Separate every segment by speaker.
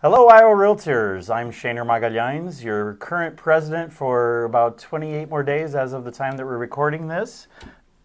Speaker 1: Hello, Iowa Realtors. I'm Shaner Magalhães, your current president for about 28 more days as of the time that we're recording this.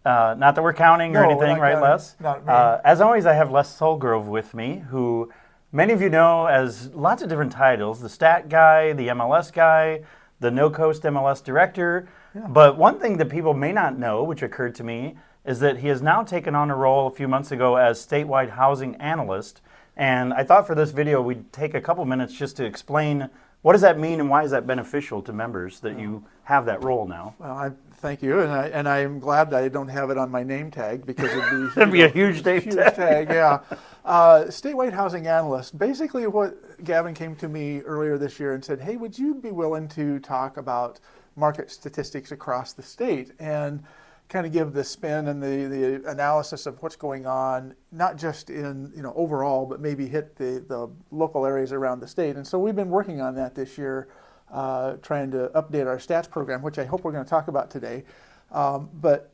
Speaker 1: Not that we're counting or anything, right, Les?
Speaker 2: Not me.
Speaker 1: As always, I have Les Sulgove with me, who many of you know as lots of different titles: the stat guy, the MLS guy, the no-coast MLS director. Yeah. But one thing that people may not know, which occurred to me, is that he has now taken on a role a few months ago as statewide housing analyst. And I thought for this video we'd take a couple minutes just to explain what does that mean and why is that beneficial to members that you have that role now.
Speaker 2: Well, thank you, and I'm glad that I don't have it on my name tag because
Speaker 1: it'd be a huge name tag.
Speaker 2: Yeah, statewide housing analyst. Basically, what Gavin came to me earlier this year and said, "Hey, would you be willing to talk about market statistics across the state and kind of give the spin and the analysis of what's going on, not just in overall, but maybe hit the local areas around the state." And so we've been working on that this year, trying to update our stats program, which I hope we're going to talk about today. But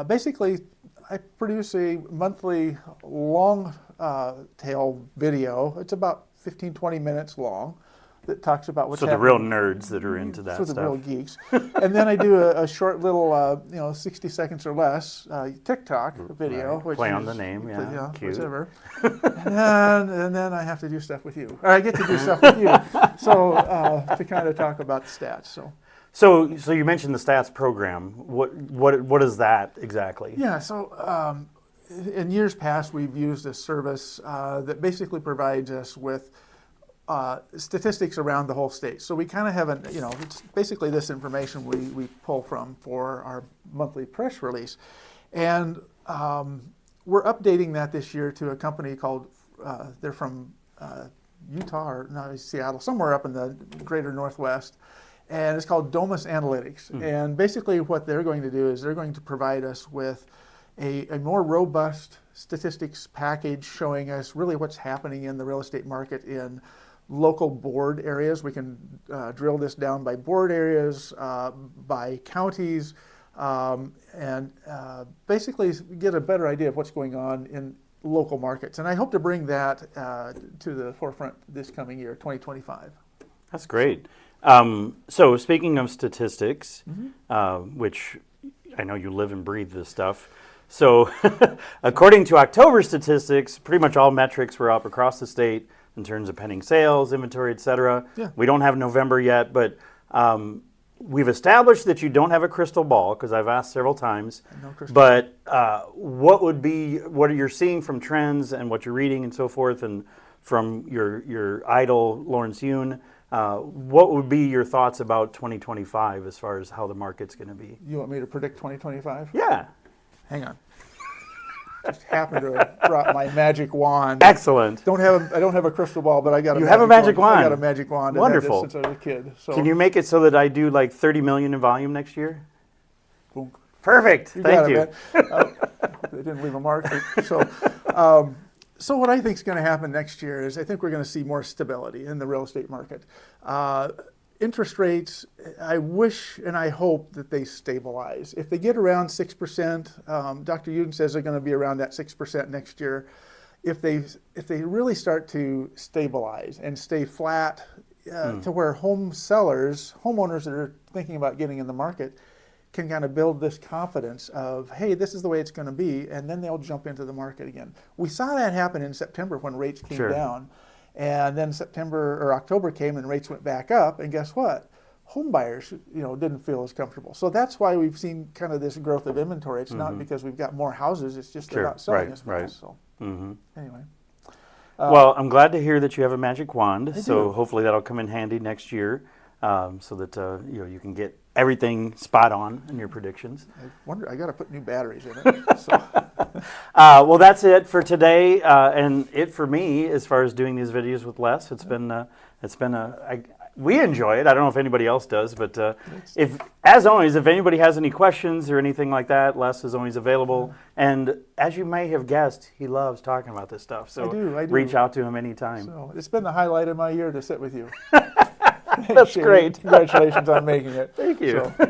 Speaker 2: basically, I produce a monthly long tail video. It's about 15-20 minutes long, that talks about what's happening.
Speaker 1: So the real nerds that are into that stuff.
Speaker 2: So the real geeks. And then I do a short little, 60 seconds or less TikTok video.
Speaker 1: Right.
Speaker 2: Which
Speaker 1: Play on the name, yeah, cute.
Speaker 2: Whatever. and then I have to do stuff with you. Or I get to do stuff with you. So to kind of talk about the stats.
Speaker 1: So you mentioned the stats program. What is that exactly?
Speaker 2: Yeah, so in years past we've used a service that basically provides us with statistics around the whole state. So we kind of have it's basically this information we pull from for our monthly press release. And we're updating that this year to a company called, they're from Utah or no, Seattle, somewhere up in the greater Northwest. And it's called Domus Analytics. And basically what they're going to do is they're going to provide us with a more robust statistics package showing us really what's happening in the real estate market in local board areas. We can drill this down by board areas, by counties, and basically get a better idea of what's going on in local markets. And I hope to bring that to the forefront this coming year, 2025.
Speaker 1: That's great. So speaking of statistics, which I know you live and breathe this stuff. So according to October statistics, pretty much all metrics were up across the state in terms of pending sales, inventory, et cetera. Yeah. We don't have November yet, but we've established that you don't have a crystal ball, because I've asked several times.
Speaker 2: No crystal
Speaker 1: but what you're seeing from trends and what you're reading and so forth, and from your idol, Lawrence Yun, what would be your thoughts about 2025 as far as how the market's going to be?
Speaker 2: You want me to predict 2025?
Speaker 1: Yeah.
Speaker 2: Hang on. Just happened to drop my magic wand.
Speaker 1: Excellent.
Speaker 2: I don't have a crystal ball, but I got a
Speaker 1: magic wand.
Speaker 2: I got a magic wand.
Speaker 1: Wonderful.
Speaker 2: I've had it since I was a kid. So.
Speaker 1: Can you make it so that I do like 30 million in volume next year?
Speaker 2: Boom.
Speaker 1: Perfect. Thank you.
Speaker 2: They didn't leave a mark. So what I think is going to happen next year is I think we're going to see more stability in the real estate market. Interest rates, I wish and I hope that they stabilize. If they get around 6%, Dr. Yun says they're going to be around that 6% next year. If they really start to stabilize and stay flat to where homeowners that are thinking about getting in the market can kind of build this confidence of, hey, this is the way it's going to be, and then they'll jump into the market again. We saw that happen in September when rates came down. And then September or October came and rates went back up, and guess what? Home buyers, didn't feel as comfortable. So that's why we've seen kind of this growth of inventory. It's not because we've got more houses; it's just they're not selling as fast. So anyway.
Speaker 1: Well, I'm glad to hear that you have a magic wand. So hopefully that'll come in handy next year, so that you can get everything spot on in your predictions.
Speaker 2: I got to put new batteries in it. So.
Speaker 1: Well, that's it for today, and it for me as far as doing these videos with Les. We enjoy it. I don't know if anybody else does, but as always, if anybody has any questions or anything like that, Les is always available. And as you may have guessed, he loves talking about this stuff. So
Speaker 2: I do.
Speaker 1: Reach out to him anytime.
Speaker 2: So it's been the highlight of my year to sit with you.
Speaker 1: That's great.
Speaker 2: Congratulations on making it.
Speaker 1: Thank you.
Speaker 2: So.